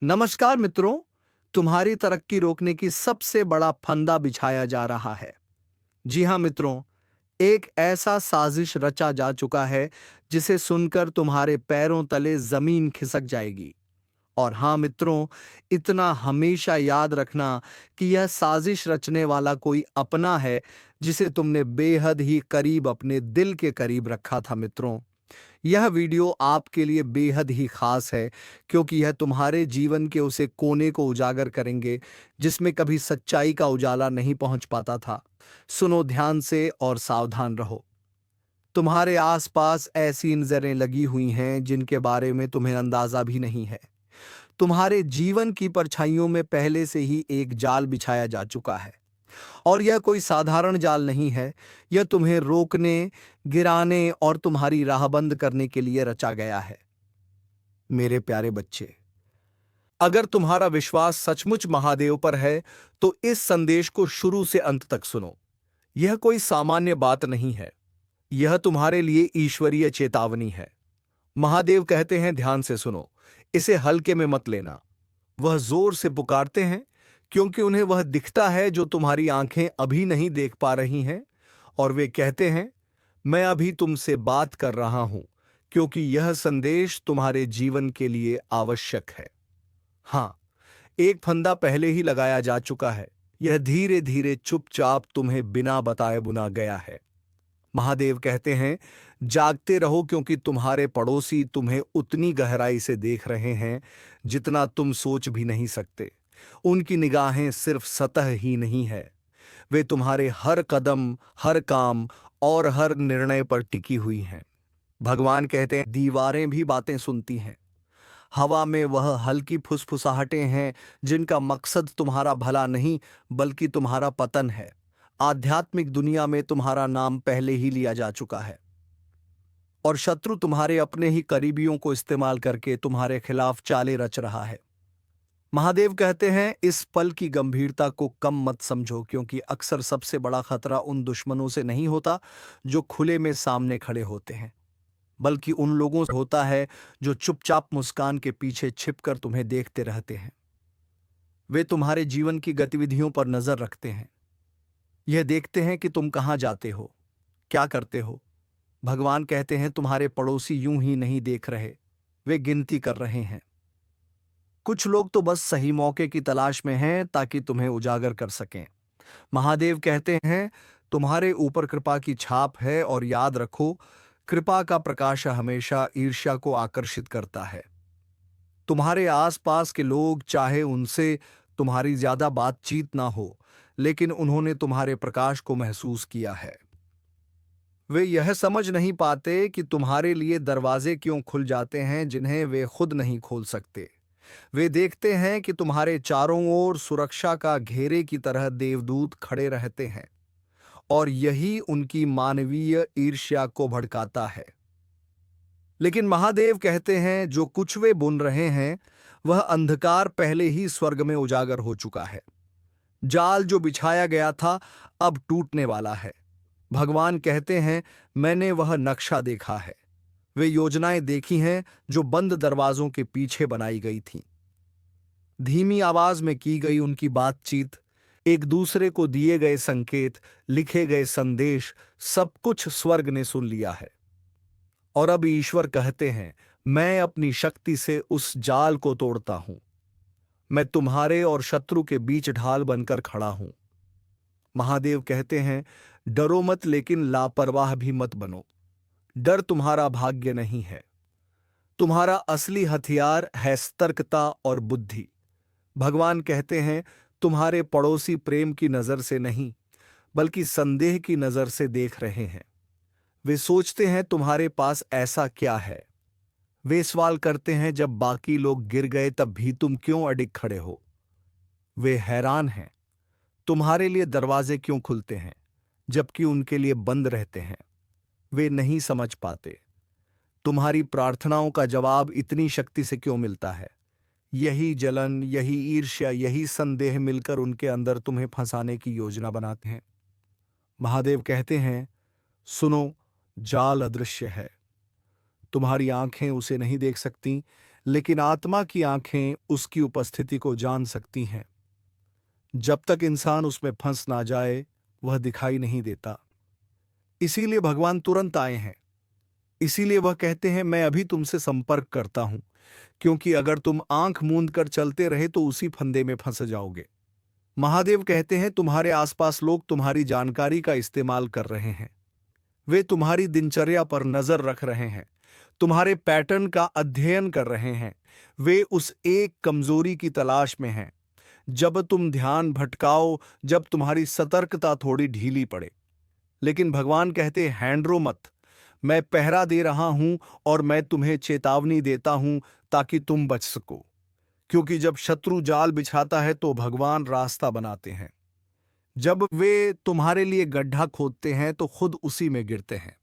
नमस्कार मित्रों। तुम्हारी तरक्की रोकने की सबसे बड़ा फंदा बिछाया जा रहा है। जी हाँ मित्रों, एक ऐसा साजिश रचा जा चुका है जिसे सुनकर तुम्हारे पैरों तले जमीन खिसक जाएगी। और हाँ मित्रों, इतना हमेशा याद रखना कि यह साजिश रचने वाला कोई अपना है जिसे तुमने बेहद ही करीब, अपने दिल के करीब रखा था मित्रों। यह वीडियो आपके लिए बेहद ही खास है क्योंकि यह तुम्हारे जीवन के उसे कोने को उजागर करेंगे जिसमें कभी सच्चाई का उजाला नहीं पहुंच पाता था। सुनो ध्यान से और सावधान रहो। तुम्हारे आसपास ऐसी नजरें लगी हुई हैं जिनके बारे में तुम्हें अंदाजा भी नहीं है। तुम्हारे जीवन की परछाइयों में पहले से ही एक जाल बिछाया जा चुका है। और यह कोई साधारण जाल नहीं है। यह तुम्हें रोकने, गिराने और तुम्हारी राह बंद करने के लिए रचा गया है। मेरे प्यारे बच्चे, अगर तुम्हारा विश्वास सचमुच महादेव पर है तो इस संदेश को शुरू से अंत तक सुनो। यह कोई सामान्य बात नहीं है। यह तुम्हारे लिए ईश्वरीय चेतावनी है। महादेव कहते हैं, ध्यान से सुनो, इसे हल्के में मत लेना। वह जोर से पुकारते हैं क्योंकि उन्हें वह दिखता है जो तुम्हारी आंखें अभी नहीं देख पा रही हैं। और वे कहते हैं, मैं अभी तुमसे बात कर रहा हूं क्योंकि यह संदेश तुम्हारे जीवन के लिए आवश्यक है। हाँ, एक फंदा पहले ही लगाया जा चुका है। यह धीरे धीरे चुपचाप तुम्हें बिना बताए बुना गया है। महादेव कहते हैं, जागते रहो क्योंकि तुम्हारे पड़ोसी तुम्हें उतनी गहराई से देख रहे हैं जितना तुम सोच भी नहीं सकते। उनकी निगाहें सिर्फ सतह ही नहीं है, वे तुम्हारे हर कदम, हर काम और हर निर्णय पर टिकी हुई हैं। भगवान कहते हैं, दीवारें भी बातें सुनती हैं। हवा में वह हल्की फुसफुसाहटें हैं जिनका मकसद तुम्हारा भला नहीं बल्कि तुम्हारा पतन है। आध्यात्मिक दुनिया में तुम्हारा नाम पहले ही लिया जा चुका है और शत्रु तुम्हारे अपने ही करीबियों को इस्तेमाल करके तुम्हारे खिलाफ चालें रच रहा है। महादेव कहते हैं, इस पल की गंभीरता को कम मत समझो क्योंकि अक्सर सबसे बड़ा खतरा उन दुश्मनों से नहीं होता जो खुले में सामने खड़े होते हैं, बल्कि उन लोगों से होता है जो चुपचाप मुस्कान के पीछे छिपकर तुम्हें देखते रहते हैं। वे तुम्हारे जीवन की गतिविधियों पर नजर रखते हैं। यह देखते हैं कि तुम कहाँ जाते हो, क्या करते हो। भगवान कहते हैं, तुम्हारे पड़ोसी यूं ही नहीं देख रहे, वे गिनती कर रहे हैं। कुछ लोग तो बस सही मौके की तलाश में हैं ताकि तुम्हें उजागर कर सकें। महादेव कहते हैं, तुम्हारे ऊपर कृपा की छाप है और याद रखो, कृपा का प्रकाश हमेशा ईर्ष्या को आकर्षित करता है। तुम्हारे आसपास के लोग, चाहे उनसे तुम्हारी ज्यादा बातचीत ना हो, लेकिन उन्होंने तुम्हारे प्रकाश को महसूस किया है। वे यह समझ नहीं पाते कि तुम्हारे लिए दरवाजे क्यों खुल जाते हैं जिन्हें वे खुद नहीं खोल सकते। वे देखते हैं कि तुम्हारे चारों ओर सुरक्षा का घेरे की तरह देवदूत खड़े रहते हैं और यही उनकी मानवीय ईर्ष्या को भड़काता है। लेकिन महादेव कहते हैं, जो कुछ वे बुन रहे हैं वह अंधकार पहले ही स्वर्ग में उजागर हो चुका है। जाल जो बिछाया गया था अब टूटने वाला है। भगवान कहते हैं, मैंने वह नक्शा देखा है, वे योजनाएं देखी हैं जो बंद दरवाजों के पीछे बनाई गई थीं। धीमी आवाज में की गई उनकी बातचीत, एक दूसरे को दिए गए संकेत, लिखे गए संदेश, सब कुछ स्वर्ग ने सुन लिया है। और अब ईश्वर कहते हैं, मैं अपनी शक्ति से उस जाल को तोड़ता हूं। मैं तुम्हारे और शत्रु के बीच ढाल बनकर खड़ा हूं। महादेव कहते हैं, डरो मत लेकिन लापरवाह भी मत बनो। डर तुम्हारा भाग्य नहीं है। तुम्हारा असली हथियार है सतर्कता और बुद्धि। भगवान कहते हैं, तुम्हारे पड़ोसी प्रेम की नजर से नहीं बल्कि संदेह की नजर से देख रहे हैं। वे सोचते हैं तुम्हारे पास ऐसा क्या है। वे सवाल करते हैं, जब बाकी लोग गिर गए तब भी तुम क्यों अडिग खड़े हो। वे हैरान हैं, तुम्हारे लिए दरवाजे क्यों खुलते हैं जबकि उनके लिए बंद रहते हैं। वे नहीं समझ पाते तुम्हारी प्रार्थनाओं का जवाब इतनी शक्ति से क्यों मिलता है। यही जलन, यही ईर्ष्या, यही संदेह मिलकर उनके अंदर तुम्हें फंसाने की योजना बनाते हैं। महादेव कहते हैं, सुनो, जाल अदृश्य है। तुम्हारी आंखें उसे नहीं देख सकती लेकिन आत्मा की आंखें उसकी उपस्थिति को जान सकती हैं। जब तक इंसान उसमें फंस ना जाए, वह दिखाई नहीं देता। इसीलिए भगवान तुरंत आए हैं। इसीलिए वह कहते हैं, मैं अभी तुमसे संपर्क करता हूं, क्योंकि अगर तुम आंख मूंद कर चलते रहे तो उसी फंदे में फंस जाओगे। महादेव कहते हैं, तुम्हारे आसपास लोग तुम्हारी जानकारी का इस्तेमाल कर रहे हैं। वे तुम्हारी दिनचर्या पर नजर रख रहे हैं, तुम्हारे पैटर्न का अध्ययन कर रहे हैं। वे उस एक कमजोरी की तलाश में हैं। जब तुम ध्यान भटकाओ, जब तुम्हारी सतर्कता थोड़ी ढीली पड़े। लेकिन भगवान कहते, हैंडरो मत। मैं पहरा दे रहा हूं और मैं तुम्हें चेतावनी देता हूं ताकि तुम बच सको। क्योंकि जब शत्रु जाल बिछाता है तो भगवान रास्ता बनाते हैं। जब वे तुम्हारे लिए गड्ढा खोदते हैं तो खुद उसी में गिरते हैं।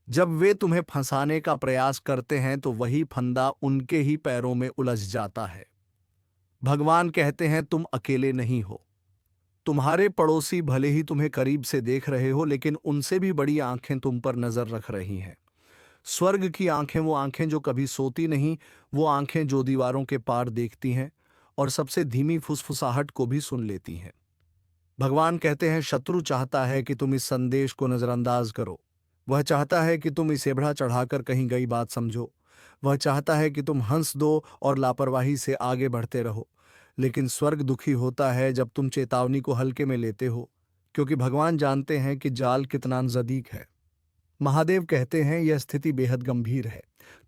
जब वे तुम्हें फंसाने का प्रयास करते हैं तो वही फंदा उनके ही पैरों में उलझ जाता है। भगवान कहते हैं, तुम अकेले नहीं हो। तुम्हारे पड़ोसी भले ही तुम्हें करीब से देख रहे हो, लेकिन उनसे भी बड़ी आंखें तुम पर नजर रख रही हैं। स्वर्ग की आंखें, वो आंखें जो कभी सोती नहीं, वो आंखें जो दीवारों के पार देखती हैं और सबसे धीमी फुसफुसाहट को भी सुन लेती हैं। भगवान कहते हैं, शत्रु चाहता है कि तुम इस संदेश को नजरअंदाज करो। वह चाहता है कि तुम इसे बढ़ा चढ़ाकर कहीं गई बात समझो। वह चाहता है कि तुम हंस दो और लापरवाही से आगे बढ़ते रहो। लेकिन स्वर्ग दुखी होता है जब तुम चेतावनी को हल्के में लेते हो, क्योंकि भगवान जानते हैं कि जाल कितना नजदीक है। महादेव कहते हैं, यह स्थिति बेहद गंभीर है।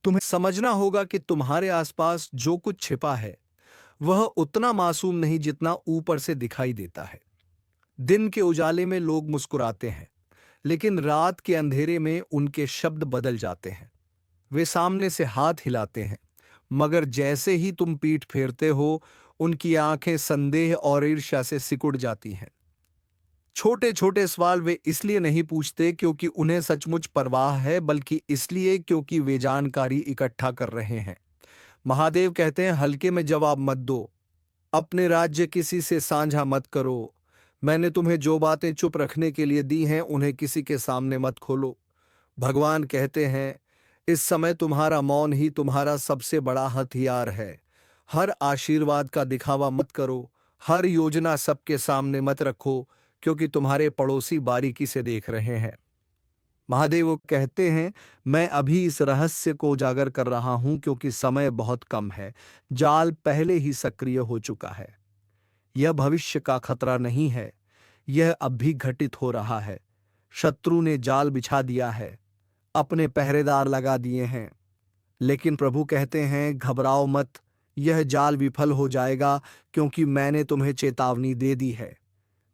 तुम्हें समझना होगा कि तुम्हारे आसपास जो कुछ छिपा है वह उतना मासूम नहीं जितना ऊपर से दिखाई देता है। दिन के उजाले में लोग मुस्कुराते हैं, लेकिन रात के अंधेरे में उनके शब्द बदल जाते हैं। वे सामने से हाथ हिलाते हैं, मगर जैसे ही तुम पीठ फेरते हो, उनकी आंखें संदेह और ईर्ष्या से सिकुड़ जाती हैं। छोटे छोटे सवाल वे इसलिए नहीं पूछते क्योंकि उन्हें सचमुच परवाह है, बल्कि इसलिए क्योंकि वे जानकारी इकट्ठा कर रहे हैं। महादेव कहते हैं, हल्के में जवाब मत दो। अपने राज्य किसी से साझा मत करो। मैंने तुम्हें जो बातें चुप रखने के लिए दी हैं, उन्हें किसी के सामने मत खोलो। भगवान कहते हैं, इस समय तुम्हारा मौन ही तुम्हारा सबसे बड़ा हथियार है। हर आशीर्वाद का दिखावा मत करो। हर योजना सबके सामने मत रखो, क्योंकि तुम्हारे पड़ोसी बारीकी से देख रहे हैं। महादेव कहते हैं, मैं अभी इस रहस्य को उजागर कर रहा हूं क्योंकि समय बहुत कम है। जाल पहले ही सक्रिय हो चुका है। यह भविष्य का खतरा नहीं है, यह अब भी घटित हो रहा है। शत्रु ने जाल बिछा दिया है, अपने पहरेदार लगा दिए हैं। लेकिन प्रभु कहते हैं, घबराओ मत। यह जाल विफल हो जाएगा क्योंकि मैंने तुम्हें चेतावनी दे दी है।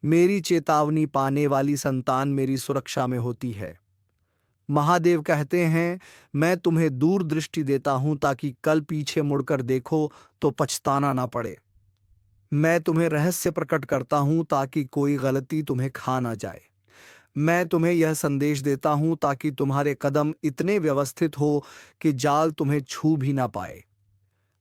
मेरी चेतावनी पाने वाली संतान मेरी सुरक्षा में होती है। महादेव कहते हैं, मैं तुम्हें दूरदृष्टि देता हूं ताकि कल पीछे मुड़कर देखो तो पछताना ना पड़े। मैं तुम्हें रहस्य प्रकट करता हूं ताकि कोई गलती तुम्हें खा ना जाए। मैं तुम्हें यह संदेश देता हूं ताकि तुम्हारे कदम इतने व्यवस्थित हो कि जाल तुम्हें छू भी ना पाए।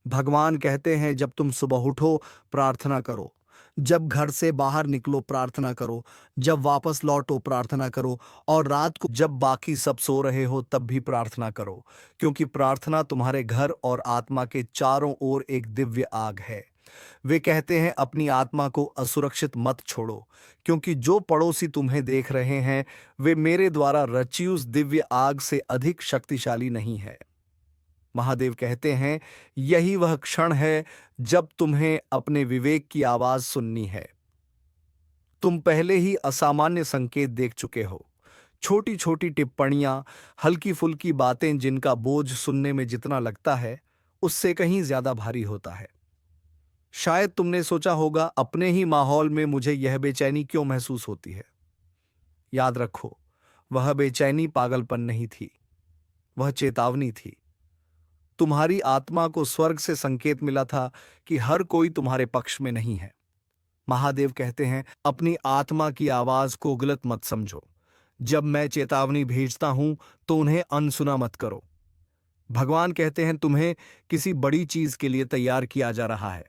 भगवान कहते हैं, जब तुम सुबह उठो, प्रार्थना करो। जब घर से बाहर निकलो, प्रार्थना करो। जब वापस लौटो, प्रार्थना करो। और रात को जब बाकी सब सो रहे हो, तब भी प्रार्थना करो, क्योंकि प्रार्थना तुम्हारे घर और आत्मा के चारों ओर एक दिव्य आग है। वे कहते हैं, अपनी आत्मा को असुरक्षित मत छोड़ो, क्योंकि जो पड़ोसी तुम्हें देख रहे हैं, वे मेरे द्वारा रची उस दिव्य आग से अधिक शक्तिशाली नहीं है। महादेव कहते हैं, यही वह क्षण है जब तुम्हें अपने विवेक की आवाज सुननी है। तुम पहले ही असामान्य संकेत देख चुके हो। छोटी छोटी टिप्पणियां, हल्की फुल्की बातें जिनका बोझ सुनने में जितना लगता है, उससे कहीं ज्यादा भारी होता है। शायद तुमने सोचा होगा, अपने ही माहौल में मुझे यह बेचैनी क्यों महसूस होती है। याद रखो, वह बेचैनी पागलपन नहीं थी, वह चेतावनी थी। तुम्हारी आत्मा को स्वर्ग से संकेत मिला था कि हर कोई तुम्हारे पक्ष में नहीं है। महादेव कहते हैं, अपनी आत्मा की आवाज को गलत मत समझो। जब मैं चेतावनी भेजता हूं तो उन्हें अनसुना मत करो। भगवान कहते हैं, तुम्हें किसी बड़ी चीज के लिए तैयार किया जा रहा है।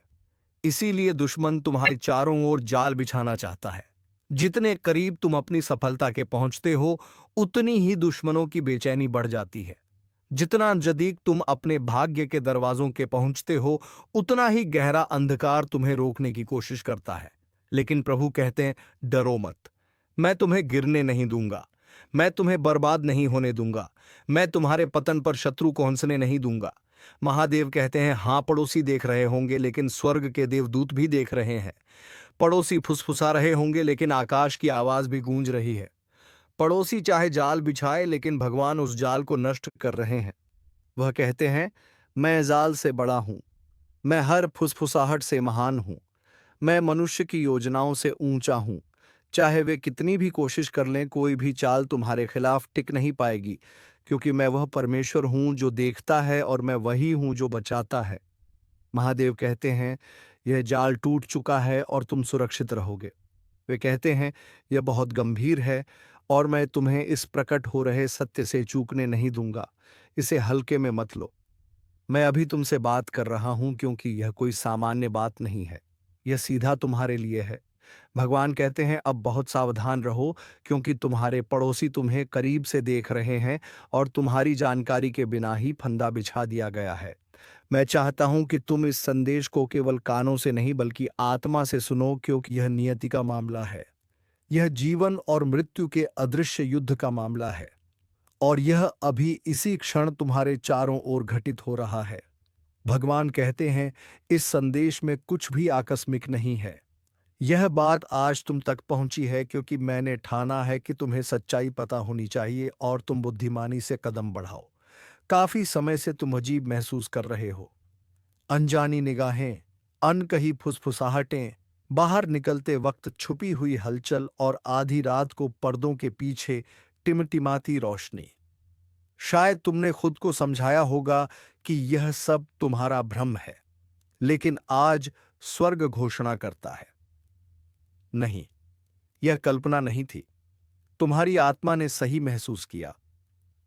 इसीलिए दुश्मन तुम्हारे चारों ओर जाल बिछाना चाहता है। जितने करीब तुम अपनी सफलता के पहुंचते हो, उतनी ही दुश्मनों की बेचैनी बढ़ जाती है। जितना नजदीक तुम अपने भाग्य के दरवाजों के पहुंचते हो, उतना ही गहरा अंधकार तुम्हें रोकने की कोशिश करता है। लेकिन प्रभु कहते हैं, डरो मत। मैं तुम्हें गिरने नहीं दूंगा। मैं तुम्हें बर्बाद नहीं होने दूंगा। मैं तुम्हारे पतन पर शत्रु को हंसने नहीं दूंगा। महादेव कहते हैं, हां, पड़ोसी देख रहे होंगे, लेकिन स्वर्ग के देवदूत भी देख रहे हैं। पड़ोसी फुसफुसा रहे होंगे, लेकिन आकाश की आवाज भी गूंज रही है। पड़ोसी चाहे जाल बिछाए, लेकिन भगवान उस जाल को नष्ट कर रहे हैं। वह कहते हैं, मैं जाल से बड़ा हूं। मैं हर फुसफुसाहट से महान हूं। मैं मनुष्य की योजनाओं से ऊंचा हूं। चाहे वे कितनी भी कोशिश कर लें, कोई भी चाल तुम्हारे खिलाफ टिक नहीं पाएगी, क्योंकि मैं वह परमेश्वर हूं जो देखता है, और मैं वही हूं जो बचाता है। महादेव कहते हैं, यह जाल टूट चुका है और तुम सुरक्षित रहोगे। वे कहते हैं, यह बहुत गंभीर है और मैं तुम्हें इस प्रकट हो रहे सत्य से चूकने नहीं दूंगा। इसे हल्के में मत लो। मैं अभी तुमसे बात कर रहा हूं, क्योंकि यह कोई सामान्य बात नहीं है। यह सीधा तुम्हारे लिए है। भगवान कहते हैं, अब बहुत सावधान रहो, क्योंकि तुम्हारे पड़ोसी तुम्हें करीब से देख रहे हैं और तुम्हारी जानकारी के बिना ही फंदा बिछा दिया गया है। मैं चाहता हूं कि तुम इस संदेश को केवल कानों से नहीं, बल्कि आत्मा से सुनो, क्योंकि यह नियति का मामला है। यह जीवन और मृत्यु के अदृश्य युद्ध का मामला है, और यह अभी इसी क्षण तुम्हारे चारों ओर घटित हो रहा है। भगवान कहते हैं, इस संदेश में कुछ भी आकस्मिक नहीं है। यह बात आज तुम तक पहुंची है क्योंकि मैंने ठाना है कि तुम्हें सच्चाई पता होनी चाहिए और तुम बुद्धिमानी से कदम बढ़ाओ। काफी समय से तुम अजीब महसूस कर रहे हो। अनजानी निगाहें, अनकही फुसफुसाहटें, बाहर निकलते वक्त छुपी हुई हलचल और आधी रात को पर्दों के पीछे टिमटिमाती रोशनी। शायद तुमने खुद को समझाया होगा कि यह सब तुम्हारा भ्रम है, लेकिन आज स्वर्ग घोषणा करता है, नहीं, यह कल्पना नहीं थी। तुम्हारी आत्मा ने सही महसूस किया।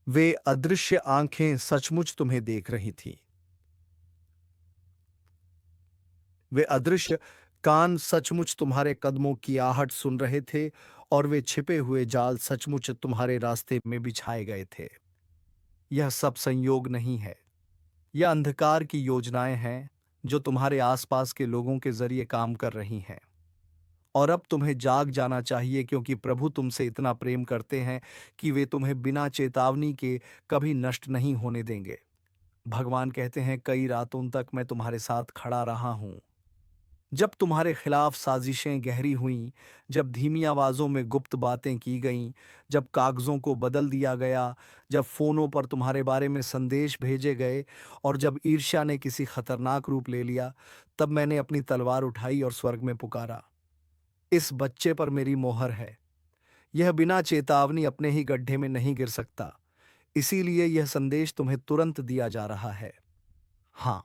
वे अदृश्य आंखें सचमुच तुम्हें देख रही थीं। वे अदृश्य कान सचमुच तुम्हारे कदमों की आहट सुन रहे थे, और वे छिपे हुए जाल सचमुच तुम्हारे रास्ते में बिछाए गए थे। यह सब संयोग नहीं है। यह अंधकार की योजनाएं हैं जो तुम्हारे आसपास के लोगों के जरिए काम कर रही हैं। और अब तुम्हें जाग जाना चाहिए, क्योंकि प्रभु तुमसे इतना प्रेम करते हैं कि वे तुम्हें बिना चेतावनी के कभी नष्ट नहीं होने देंगे। भगवान कहते हैं, कई रातों तक मैं तुम्हारे साथ खड़ा रहा हूं। जब तुम्हारे खिलाफ साजिशें गहरी हुईं, जब धीमी आवाज़ों में गुप्त बातें की गईं, जब कागज़ों को बदल दिया गया, जब फ़ोनों पर तुम्हारे बारे में संदेश भेजे गए, और जब ईर्ष्या ने किसी खतरनाक रूप ले लिया, तब मैंने अपनी तलवार उठाई और स्वर्ग में पुकारा, इस बच्चे पर मेरी मोहर है। यह बिना चेतावनी अपने ही गड्ढे में नहीं गिर सकता। इसीलिए यह संदेश तुम्हें तुरंत दिया जा रहा है। हाँ,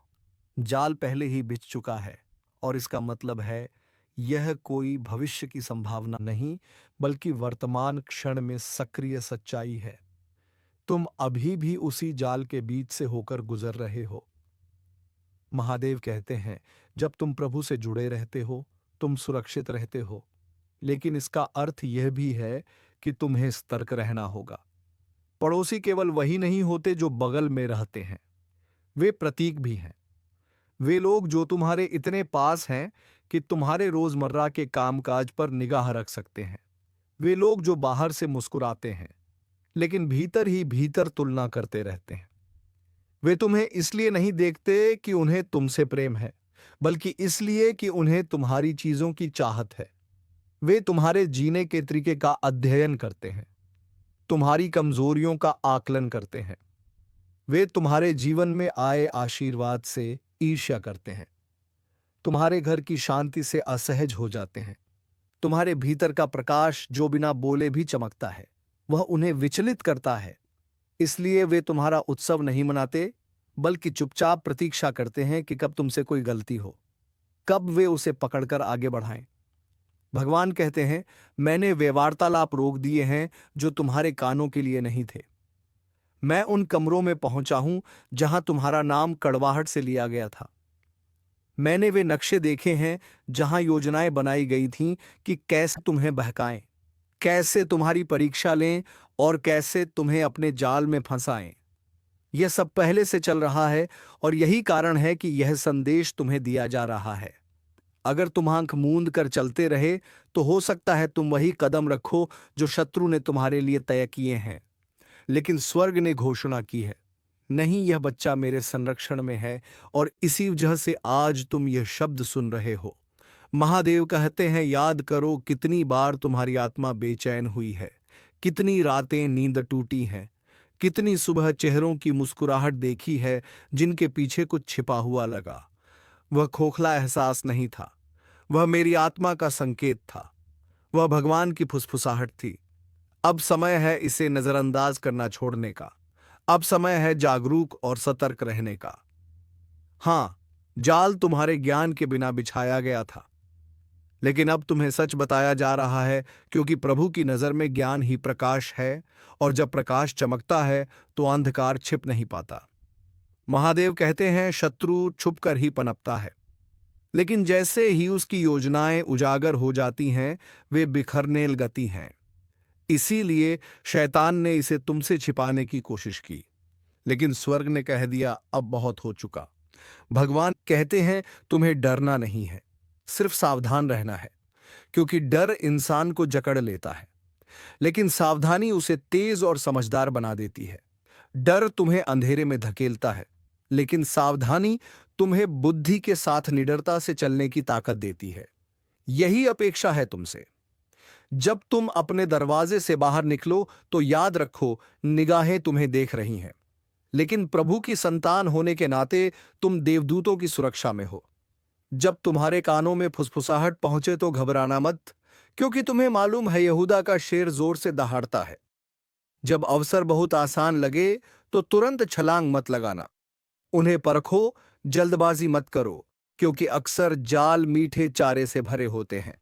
जाल पहले ही बिछ चुका है, और इसका मतलब है, यह कोई भविष्य की संभावना नहीं, बल्कि वर्तमान क्षण में सक्रिय सच्चाई है। तुम अभी भी उसी जाल के बीच से होकर गुजर रहे हो। महादेव कहते हैं, जब तुम प्रभु से जुड़े रहते हो, तुम सुरक्षित रहते हो। लेकिन इसका अर्थ यह भी है कि तुम्हें सतर्क रहना होगा। पड़ोसी केवल वही नहीं होते जो बगल में रहते हैं, वे प्रतीक भी हैं। वे लोग जो तुम्हारे इतने पास हैं कि तुम्हारे रोजमर्रा के कामकाज पर निगाह रख सकते हैं। वे लोग जो बाहर से मुस्कुराते हैं, लेकिन भीतर ही भीतर तुलना करते रहते हैं। वे तुम्हें इसलिए नहीं देखते कि उन्हें तुमसे प्रेम है, बल्कि इसलिए कि उन्हें तुम्हारी चीजों की चाहत है। वे तुम्हारे जीने के तरीके का अध्ययन करते हैं, तुम्हारी कमजोरियों का आकलन करते हैं। वे तुम्हारे जीवन में आए आशीर्वाद से ईर्ष्या करते हैं, तुम्हारे घर की शांति से असहज हो जाते हैं। तुम्हारे भीतर का प्रकाश जो बिना बोले भी चमकता है, वह उन्हें विचलित करता है। इसलिए वे तुम्हारा उत्सव नहीं मनाते, बल्कि चुपचाप प्रतीक्षा करते हैं कि कब तुमसे कोई गलती हो, कब वे उसे पकड़कर आगे बढ़ाएं। भगवान कहते हैं, मैंने वे वार्तालाप रोक दिए हैं जो तुम्हारे कानों के लिए नहीं थे। मैं उन कमरों में पहुंचा हूं जहां तुम्हारा नाम कड़वाहट से लिया गया था। मैंने वे नक्शे देखे हैं जहां योजनाएं बनाई गई थीं कि कैसे तुम्हें बहकाएं, कैसे तुम्हारी परीक्षा लें और कैसे तुम्हें अपने जाल में फंसाएं। यह सब पहले से चल रहा है और यही कारण है कि यह संदेश तुम्हें दिया जा रहा है। अगर तुम आंख मूंद कर चलते रहे तो हो सकता है तुम वही कदम रखो जो शत्रु ने तुम्हारे लिए तय किए हैं। लेकिन स्वर्ग ने घोषणा की है, नहीं, यह बच्चा मेरे संरक्षण में है और इसी वजह से आज तुम यह शब्द सुन रहे हो। महादेव कहते हैं, याद करो कितनी बार तुम्हारी आत्मा बेचैन हुई है, कितनी रातें नींद टूटी हैं, कितनी सुबह चेहरों की मुस्कुराहट देखी है जिनके पीछे कुछ छिपा हुआ लगा। वह खोखला एहसास नहीं था, वह मेरी आत्मा का संकेत था, वह भगवान की फुसफुसाहट थी। अब समय है इसे नजरअंदाज करना छोड़ने का। अब समय है जागरूक और सतर्क रहने का। हाँ, जाल तुम्हारे ज्ञान के बिना बिछाया गया था, लेकिन अब तुम्हें सच बताया जा रहा है, क्योंकि प्रभु की नजर में ज्ञान ही प्रकाश है और जब प्रकाश चमकता है तो अंधकार छिप नहीं पाता। महादेव कहते हैं, शत्रु छुपकर ही पनपता है, लेकिन जैसे ही उसकी योजनाएं उजागर हो जाती हैं वे बिखरने लगती हैं। इसीलिए शैतान ने इसे तुमसे छिपाने की कोशिश की, लेकिन स्वर्ग ने कह दिया, अब बहुत हो चुका। भगवान कहते हैं, तुम्हें डरना नहीं है, सिर्फ सावधान रहना है, क्योंकि डर इंसान को जकड़ लेता है, लेकिन सावधानी उसे तेज और समझदार बना देती है। डर तुम्हें अंधेरे में धकेलता है, लेकिन सावधानी तुम्हें बुद्धि के साथ निडरता से चलने की ताकत देती है। यही अपेक्षा है तुमसे। जब तुम अपने दरवाजे से बाहर निकलो तो याद रखो, निगाहें तुम्हें देख रही हैं, लेकिन प्रभु की संतान होने के नाते तुम देवदूतों की सुरक्षा में हो। जब तुम्हारे कानों में फुसफुसाहट पहुंचे तो घबराना मत, क्योंकि तुम्हें मालूम है यहूदा का शेर जोर से दहाड़ता है। जब अवसर बहुत आसान लगे तो तुरंत छलांग मत लगाना। उन्हें परखो, जल्दबाजी मत करो, क्योंकि अक्सर जाल मीठे चारे से भरे होते हैं।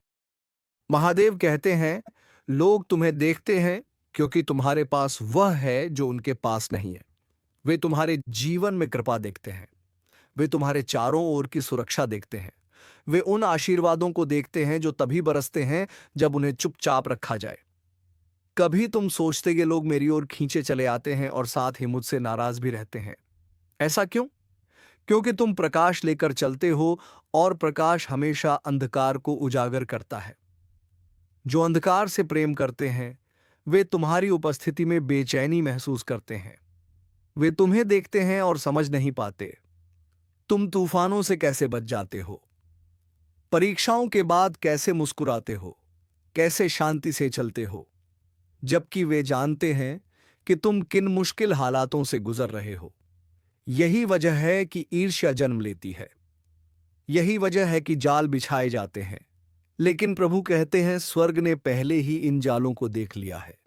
महादेव कहते हैं, लोग तुम्हें देखते हैं क्योंकि तुम्हारे पास वह है जो उनके पास नहीं है। वे तुम्हारे जीवन में कृपा देखते हैं, वे तुम्हारे चारों ओर की सुरक्षा देखते हैं, वे उन आशीर्वादों को देखते हैं जो तभी बरसते हैं जब उन्हें चुपचाप रखा जाए। कभी तुम सोचते कि लोग मेरी ओर खींचे चले आते हैं और साथ ही मुझसे नाराज भी रहते हैं। ऐसा क्यों? क्योंकि तुम प्रकाश लेकर चलते हो और प्रकाश हमेशा अंधकार को उजागर करता है। जो अंधकार से प्रेम करते हैं वे तुम्हारी उपस्थिति में बेचैनी महसूस करते हैं। वे तुम्हें देखते हैं और समझ नहीं पाते तुम तूफानों से कैसे बच जाते हो, परीक्षाओं के बाद कैसे मुस्कुराते हो, कैसे शांति से चलते हो, जबकि वे जानते हैं कि तुम किन मुश्किल हालातों से गुजर रहे हो। यही वजह है कि ईर्ष्या जन्म लेती है, यही वजह है कि जाल बिछाए जाते हैं। लेकिन प्रभु कहते हैं, स्वर्ग ने पहले ही इन जालों को देख लिया है।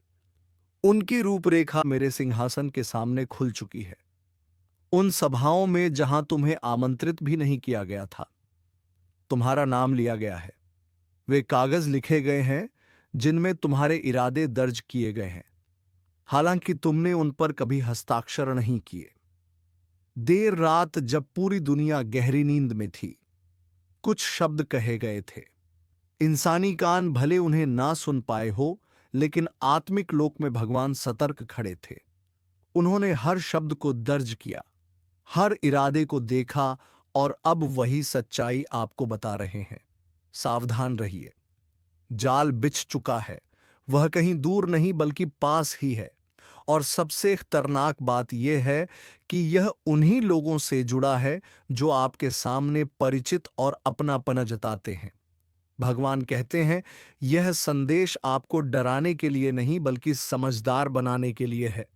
उनकी रूपरेखा मेरे सिंहासन के सामने खुल चुकी है। उन सभाओं में जहां तुम्हें आमंत्रित भी नहीं किया गया था, तुम्हारा नाम लिया गया है। वे कागज लिखे गए हैं जिनमें तुम्हारे इरादे दर्ज किए गए हैं, हालांकि तुमने उन पर कभी हस्ताक्षर नहीं किए। देर रात जब पूरी दुनिया गहरी नींद में थी, कुछ शब्द कहे गए थे। इंसानी कान भले उन्हें ना सुन पाए हो, लेकिन आत्मिक लोक में भगवान सतर्क खड़े थे। उन्होंने हर शब्द को दर्ज किया, हर इरादे को देखा और अब वही सच्चाई आपको बता रहे हैं। सावधान रहिए, जाल बिछ चुका है। वह कहीं दूर नहीं बल्कि पास ही है। और सबसे खतरनाक बात यह है कि यह उन्हीं लोगों से जुड़ा है जो आपके सामने परिचित और अपनापन जताते हैं। भगवान कहते हैं, यह संदेश आपको डराने के लिए नहीं बल्कि समझदार बनाने के लिए है।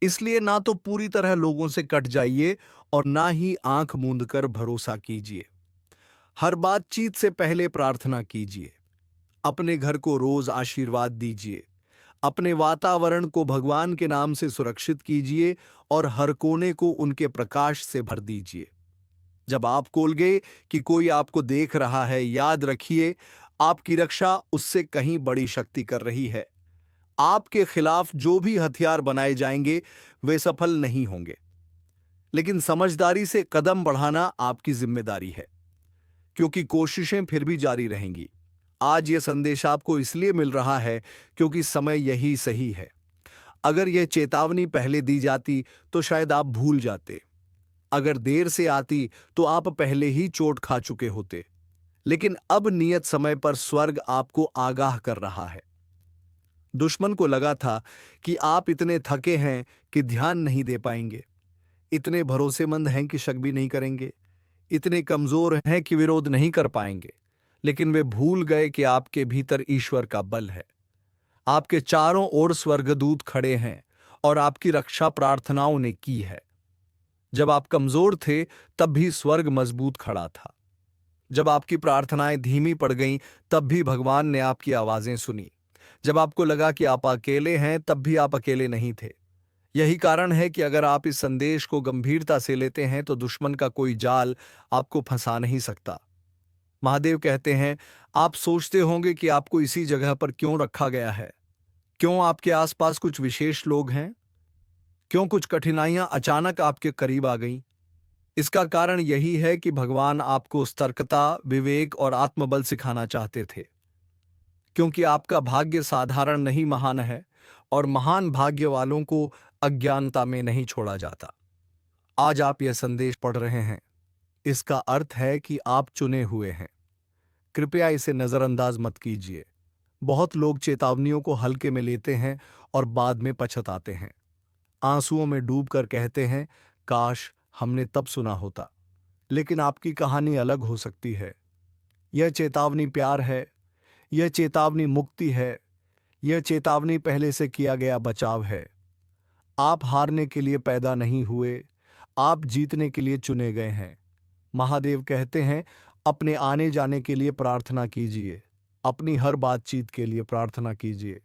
इसलिए ना तो पूरी तरह लोगों से कट जाइए और ना ही आंख मूंद कर भरोसा कीजिए। हर बातचीत से पहले प्रार्थना कीजिए। अपने घर को रोज आशीर्वाद दीजिए। अपने वातावरण को भगवान के नाम से सुरक्षित कीजिए और हर कोने को उनके प्रकाश से भर दीजिए। जब आप खोल गए कि कोई आपको देख रहा है, याद रखिए, आपकी रक्षा उससे कहीं बड़ी शक्ति कर रही है। आपके खिलाफ जो भी हथियार बनाए जाएंगे वे सफल नहीं होंगे, लेकिन समझदारी से कदम बढ़ाना आपकी जिम्मेदारी है, क्योंकि कोशिशें फिर भी जारी रहेंगी। आज यह संदेश आपको इसलिए मिल रहा है क्योंकि समय यही सही है। अगर यह चेतावनी पहले दी जाती तो शायद आप भूल जाते। अगर देर से आती तो आप पहले ही चोट खा चुके होते। लेकिन अब नियत समय पर स्वर्ग आपको आगाह कर रहा है। दुश्मन को लगा था कि आप इतने थके हैं कि ध्यान नहीं दे पाएंगे, इतने भरोसेमंद हैं कि शक भी नहीं करेंगे, इतने कमजोर हैं कि विरोध नहीं कर पाएंगे। लेकिन वे भूल गए कि आपके भीतर ईश्वर का बल है। आपके चारों ओर स्वर्गदूत खड़े हैं और आपकी रक्षा प्रार्थनाओं ने की है। जब आप कमजोर थे तब भी स्वर्ग मजबूत खड़ा था। जब आपकी प्रार्थनाएं धीमी पड़ गईं तब भी भगवान ने आपकी आवाजें सुनी। जब आपको लगा कि आप अकेले हैं तब भी आप अकेले नहीं थे। यही कारण है कि अगर आप इस संदेश को गंभीरता से लेते हैं तो दुश्मन का कोई जाल आपको फंसा नहीं सकता। महादेव कहते हैं, आप सोचते होंगे कि आपको इसी जगह पर क्यों रखा गया है। क्यों आपके आसपास कुछ विशेष लोग हैं? क्यों कुछ कठिनाइयां अचानक आपके करीब आ गईं? इसका कारण यही है कि भगवान आपको सतर्कता, विवेक और आत्मबल सिखाना चाहते थे। क्योंकि आपका भाग्य साधारण नहीं महान है, और महान भाग्य वालों को अज्ञानता में नहीं छोड़ा जाता। आज आप यह संदेश पढ़ रहे हैं, इसका अर्थ है कि आप चुने हुए हैं। कृपया इसे नजरअंदाज मत कीजिए। बहुत लोग चेतावनियों को हल्के में लेते हैं और बाद में पछताते हैं। आंसुओं में डूबकर कहते हैं, काश हमने तब सुना होता। लेकिन आपकी कहानी अलग हो सकती है। यह चेतावनी प्यार है, यह चेतावनी मुक्ति है, यह चेतावनी पहले से किया गया बचाव है। आप हारने के लिए पैदा नहीं हुए, आप जीतने के लिए चुने गए हैं। महादेव कहते हैं, अपने आने जाने के लिए प्रार्थना कीजिए, अपनी हर बातचीत के लिए प्रार्थना कीजिए।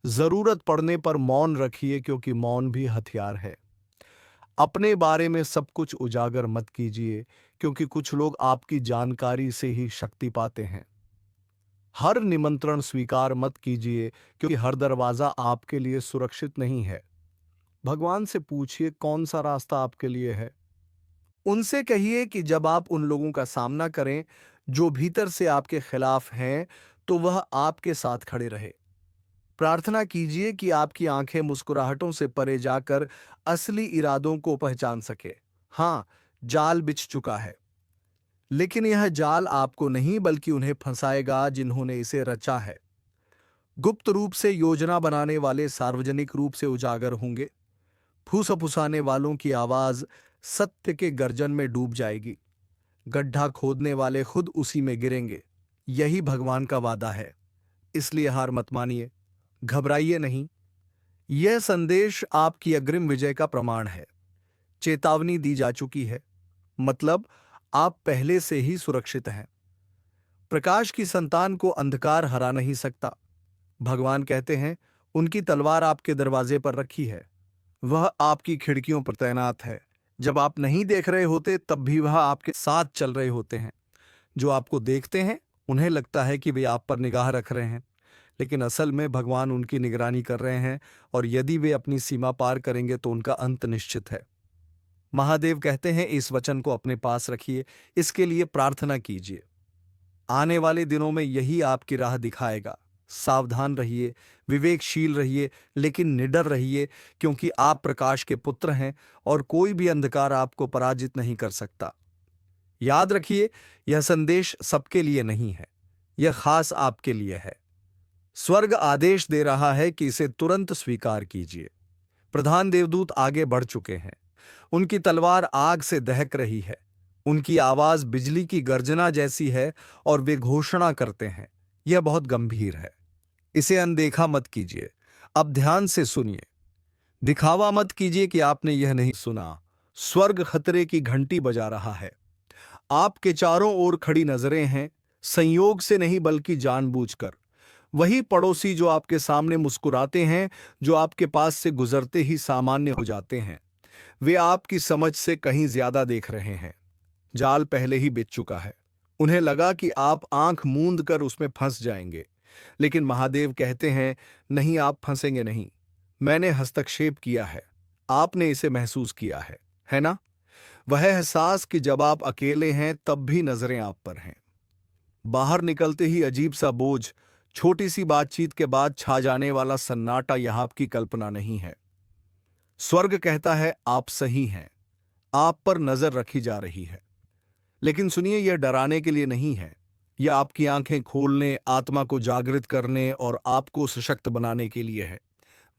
जरूरत पड़ने पर मौन रखिए, क्योंकि मौन भी हथियार है। अपने बारे में सब कुछ उजागर मत कीजिए, क्योंकि कुछ लोग आपकी जानकारी से ही शक्ति पाते हैं। हर निमंत्रण स्वीकार मत कीजिए, क्योंकि हर दरवाजा आपके लिए सुरक्षित नहीं है। भगवान से पूछिए कौन सा रास्ता आपके लिए है। उनसे कहिए कि जब आप उन लोगों का सामना करें जो भीतर से आपके खिलाफ हैं, तो वह आपके साथ खड़े रहे। प्रार्थना कीजिए कि आपकी आंखें मुस्कुराहटों से परे जाकर असली इरादों को पहचान सके। हाँ, जाल बिछ चुका है, लेकिन यह जाल आपको नहीं बल्कि उन्हें फंसाएगा जिन्होंने इसे रचा है। गुप्त रूप से योजना बनाने वाले सार्वजनिक रूप से उजागर होंगे। फुसफुसाने वालों की आवाज सत्य के गर्जन में डूब जाएगी। गड्ढा खोदने वाले खुद उसी में गिरेंगे। यही भगवान का वादा है। इसलिए हार मत मानिए, घबराइए नहीं। यह संदेश आपकी अग्रिम विजय का प्रमाण है। चेतावनी दी जा चुकी है, मतलब आप पहले से ही सुरक्षित हैं। प्रकाश की संतान को अंधकार हरा नहीं सकता। भगवान कहते हैं, उनकी तलवार आपके दरवाजे पर रखी है, वह आपकी खिड़कियों पर तैनात है। जब आप नहीं देख रहे होते तब भी वह आपके साथ चल रहे होते हैं। जो आपको देखते हैं उन्हें लगता है कि वे आप पर निगाह रख रहे हैं, लेकिन असल में भगवान उनकी निगरानी कर रहे हैं, और यदि वे अपनी सीमा पार करेंगे तो उनका अंत निश्चित है। महादेव कहते हैं, इस वचन को अपने पास रखिए, इसके लिए प्रार्थना कीजिए। आने वाले दिनों में यही आपकी राह दिखाएगा। सावधान रहिए, विवेकशील रहिए, लेकिन निडर रहिए, क्योंकि आप प्रकाश के पुत्र हैं और कोई भी अंधकार आपको पराजित नहीं कर सकता। याद रखिए, यह संदेश सबके लिए नहीं है, यह खास आपके लिए है। स्वर्ग आदेश दे रहा है कि इसे तुरंत स्वीकार कीजिए। प्रधान देवदूत आगे बढ़ चुके हैं। उनकी तलवार आग से दहक रही है। उनकी आवाज बिजली की गर्जना जैसी है और वे घोषणा करते हैं। यह बहुत गंभीर है, इसे अनदेखा मत कीजिए। अब ध्यान से सुनिए। दिखावा मत कीजिए कि आपने यह नहीं सुना। स्वर्ग खतरे की घंटी बजा रहा है। आपके चारों ओर खड़ी नजरें हैं, संयोग से नहीं बल्कि जानबूझकर। वही पड़ोसी जो आपके सामने मुस्कुराते हैं, जो आपके पास से गुजरते ही सामान्य हो जाते हैं, वे आपकी समझ से कहीं ज्यादा देख रहे हैं। जाल पहले ही बिछ चुका है। उन्हें लगा कि आप आंख मूंद कर उसमें फंस जाएंगे, लेकिन महादेव कहते हैं, नहीं, आप फंसेंगे नहीं। मैंने हस्तक्षेप किया है, आपने इसे महसूस किया है ना? वह एहसास कि जब आप अकेले हैं तब भी नजरें आप पर हैं। बाहर निकलते ही अजीब सा बोझ, छोटी सी बातचीत के बाद छा जाने वाला सन्नाटा यह आपकी कल्पना नहीं है। स्वर्ग कहता है आप सही हैं, आप पर नजर रखी जा रही है। लेकिन सुनिए, यह डराने के लिए नहीं है। यह आपकी आंखें खोलने, आत्मा को जागृत करने और आपको सशक्त बनाने के लिए है।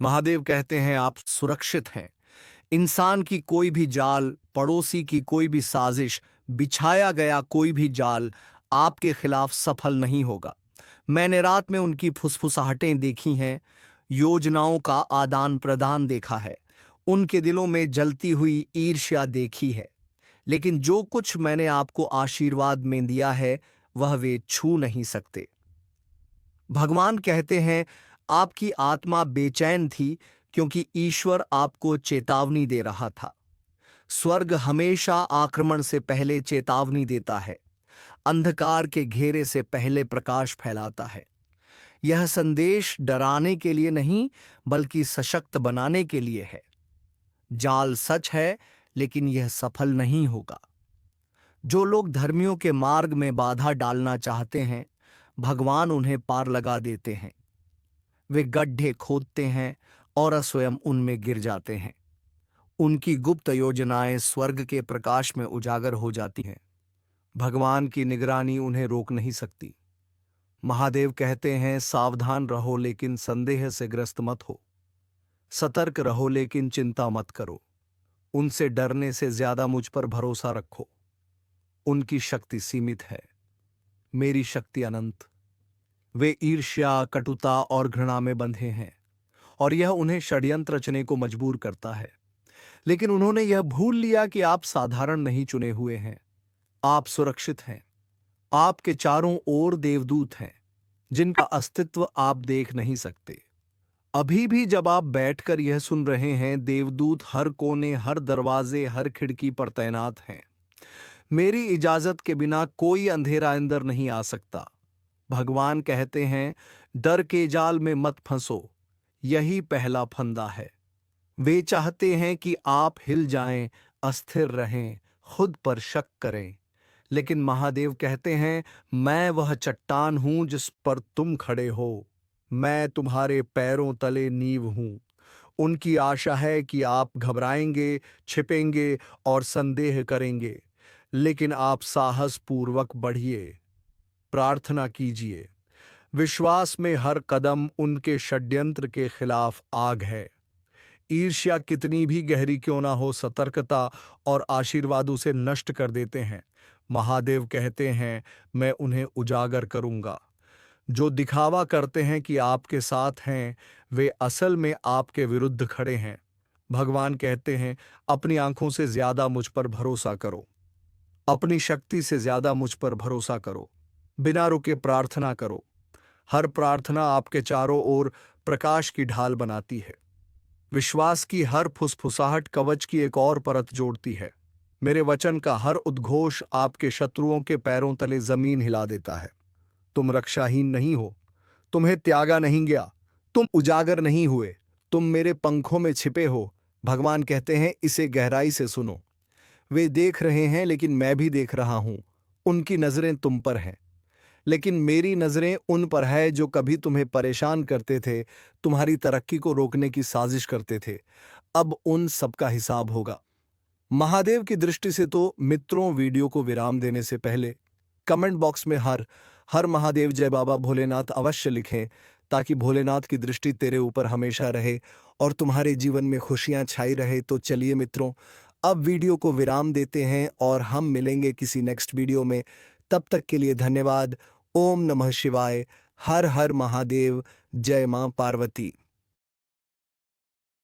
महादेव कहते हैं आप सुरक्षित हैं। इंसान की कोई भी जाल, पड़ोसी की कोई भी साजिश, बिछाया गया कोई भी जाल आपके खिलाफ सफल नहीं होगा। मैंने रात में उनकी फुसफुसाहटें देखी हैं, योजनाओं का आदान प्रदान देखा है, उनके दिलों में जलती हुई ईर्ष्या देखी है। लेकिन जो कुछ मैंने आपको आशीर्वाद में दिया है वह वे छू नहीं सकते। भगवान कहते हैं आपकी आत्मा बेचैन थी क्योंकि ईश्वर आपको चेतावनी दे रहा था। स्वर्ग हमेशा आक्रमण से पहले चेतावनी देता है, अंधकार के घेरे से पहले प्रकाश फैलाता है। यह संदेश डराने के लिए नहीं बल्कि सशक्त बनाने के लिए है। जाल सच है लेकिन यह सफल नहीं होगा। जो लोग धर्मियों के मार्ग में बाधा डालना चाहते हैं, भगवान उन्हें पार लगा देते हैं। वे गड्ढे खोदते हैं और स्वयं उनमें गिर जाते हैं। उनकी गुप्त योजनाएं स्वर्ग के प्रकाश में उजागर हो जाती हैं। भगवान की निगरानी उन्हें रोक नहीं सकती। महादेव कहते हैं सावधान रहो लेकिन संदेह से ग्रस्त मत हो। सतर्क रहो लेकिन चिंता मत करो। उनसे डरने से ज्यादा मुझ पर भरोसा रखो। उनकी शक्ति सीमित है, मेरी शक्ति अनंत। वे ईर्ष्या, कटुता और घृणा में बंधे हैं और यह उन्हें षड्यंत्र रचने को मजबूर करता है। लेकिन उन्होंने यह भूल लिया कि आप साधारण नहीं चुने हुए हैं। आप सुरक्षित हैं। आपके चारों ओर देवदूत हैं जिनका अस्तित्व आप देख नहीं सकते। अभी भी जब आप बैठकर यह सुन रहे हैं, देवदूत हर कोने, हर दरवाजे, हर खिड़की पर तैनात हैं। मेरी इजाजत के बिना कोई अंधेरा अंदर नहीं आ सकता। भगवान कहते हैं डर के जाल में मत फंसो, यही पहला फंदा है। वे चाहते हैं कि आप हिल जाएं, अस्थिर रहें, खुद पर शक करें। लेकिन महादेव कहते हैं मैं वह चट्टान हूं जिस पर तुम खड़े हो। मैं तुम्हारे पैरों तले नींव हूं। उनकी आशा है कि आप घबराएंगे, छिपेंगे और संदेह करेंगे, लेकिन आप साहस पूर्वक बढ़िए, प्रार्थना कीजिए। विश्वास में हर कदम उनके षड्यंत्र के खिलाफ आग है। ईर्ष्या कितनी भी गहरी क्यों ना हो, सतर्कता और आशीर्वाद उसे नष्ट कर देते हैं। महादेव कहते हैं मैं उन्हें उजागर करूंगा। जो दिखावा करते हैं कि आपके साथ हैं, वे असल में आपके विरुद्ध खड़े हैं। भगवान कहते हैं अपनी आंखों से ज्यादा मुझ पर भरोसा करो, अपनी शक्ति से ज्यादा मुझ पर भरोसा करो, बिना रुके प्रार्थना करो। हर प्रार्थना आपके चारों ओर प्रकाश की ढाल बनाती है। विश्वास की हर फुसफुसाहट कवच की एक और परत जोड़ती है। मेरे वचन का हर उद्घोष आपके शत्रुओं के पैरों तले जमीन हिला देता है। तुम रक्षाहीन नहीं हो, तुम्हें त्यागा नहीं गया, तुम उजागर नहीं हुए, तुम मेरे पंखों में छिपे हो। भगवान कहते हैं इसे गहराई से सुनो। वे देख रहे हैं लेकिन मैं भी देख रहा हूं। उनकी नजरें तुम पर हैं लेकिन मेरी नजरें उन पर है जो कभी तुम्हें परेशान करते थे, तुम्हारी तरक्की को रोकने की साजिश करते थे। अब उन सबका हिसाब होगा। महादेव की दृष्टि से तो मित्रों, वीडियो को विराम देने से पहले कमेंट बॉक्स में हर हर महादेव, जय बाबा भोलेनाथ अवश्य लिखें ताकि भोलेनाथ की दृष्टि तेरे ऊपर हमेशा रहे और तुम्हारे जीवन में खुशियां छाई रहे। तो चलिए मित्रों, अब वीडियो को विराम देते हैं और हम मिलेंगे किसी नेक्स्ट वीडियो में। तब तक के लिए धन्यवाद। ओम नमः शिवाय। हर हर महादेव। जय मां पार्वती।